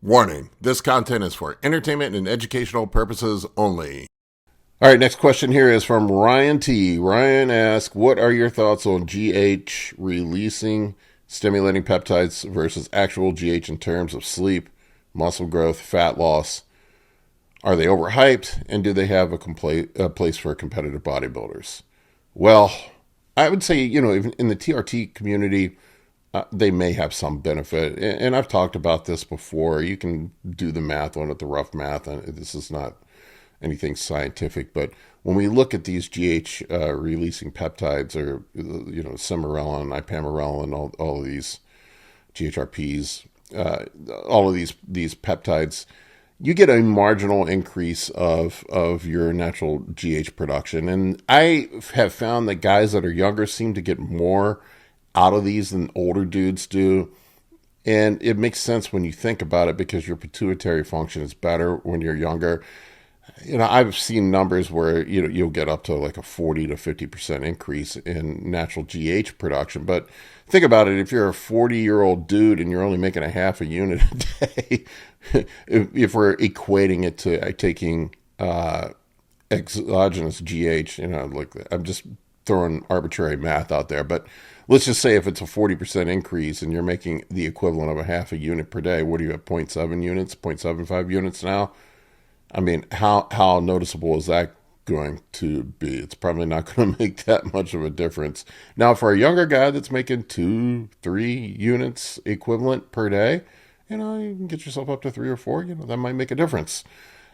Warning, this content is for entertainment and educational purposes only. All right, next question here is from Ryan T. Ryan asks, what are your thoughts on GH releasing stimulating peptides versus actual GH in terms of sleep, muscle growth, fat loss? Are they overhyped, and do they have a place for competitive bodybuilders? Well, I would say, even in the TRT community, they may have some benefit. And I've talked about this before. You can do the math on it, the rough math. And this is not anything scientific. But when we look at these GH releasing peptides or, Sermorelin, ipamorelin, all of these GHRPs, all of these peptides, you get a marginal increase of your natural GH production. And I have found that guys that are younger seem to get more out of these than older dudes do. And it makes sense when you think about it because your pituitary function is better when you're younger. I've seen numbers where, you'll get up to like a 40 to 50% increase in natural GH production. But think about it. If you're a 40-year-old dude and you're only making a half a unit a day, if we're equating it to taking exogenous GH, I'm just throwing arbitrary math out there, but let's just say if it's a 40% increase and you're making the equivalent of a half a unit per day, what are you at, 0.7 units, 0.75 units now? I mean, how noticeable is that going to be? It's probably not going to make that much of a difference. Now, for a younger guy that's making 2-3 units equivalent per day, you can get yourself up to 3 or 4, that might make a difference.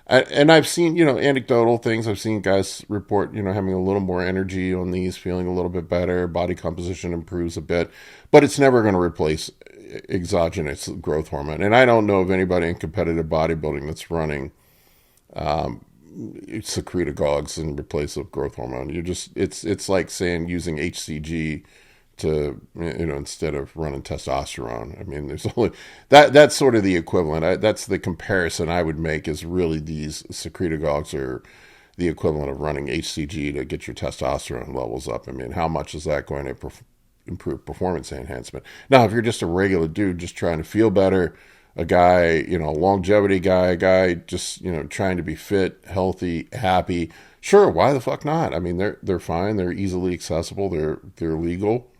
And I've seen, anecdotal things. I've seen guys report, having a little more energy on these, feeling a little bit better, body composition improves a bit, but it's never going to replace exogenous growth hormone. And I don't know of anybody in competitive bodybuilding that's running secretagogues in place of growth hormone. It's like saying using HCG to instead of running testosterone. I mean, there's only that's sort of the equivalent. That's the comparison I would make. Is really these secretagogues are the equivalent of running HCG to get your testosterone levels up. I mean, how much is that going to improve performance enhancement? Now, if you're just a regular dude just trying to feel better, a guy, a longevity guy, a guy just trying to be fit, healthy, happy, sure, why the fuck not? I mean, they're fine. They're easily accessible. They're legal.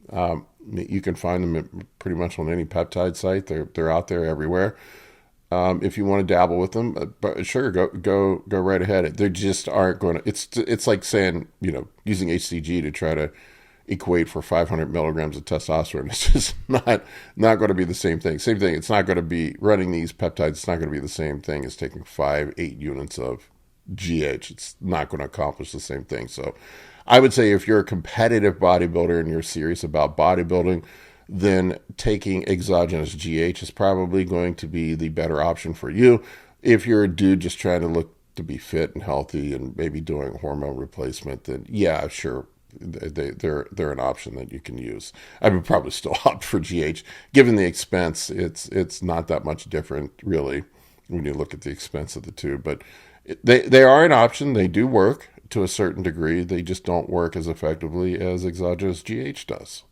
You can find them pretty much on any peptide site. They're out there everywhere. If you want to dabble with them, but sure, go right ahead. They just aren't going to. It's like saying using HCG to try to equate for 500 milligrams of testosterone. It's just not going to be the same thing. Same thing. It's not going to be running these peptides. It's not going to be the same thing as taking 5-8 units of GH. It's not going to accomplish the same thing. So I would say if you're a competitive bodybuilder and you're serious about bodybuilding, then taking exogenous GH is probably going to be the better option for you. If you're a dude just trying to look to be fit and healthy and maybe doing hormone replacement, then yeah, sure, they're an option that you can use. I would probably still opt for GH. Given the expense, it's not that much different really when you look at the expense of the two. But they are an option. They do work to a certain degree. They just don't work as effectively as exogenous GH does.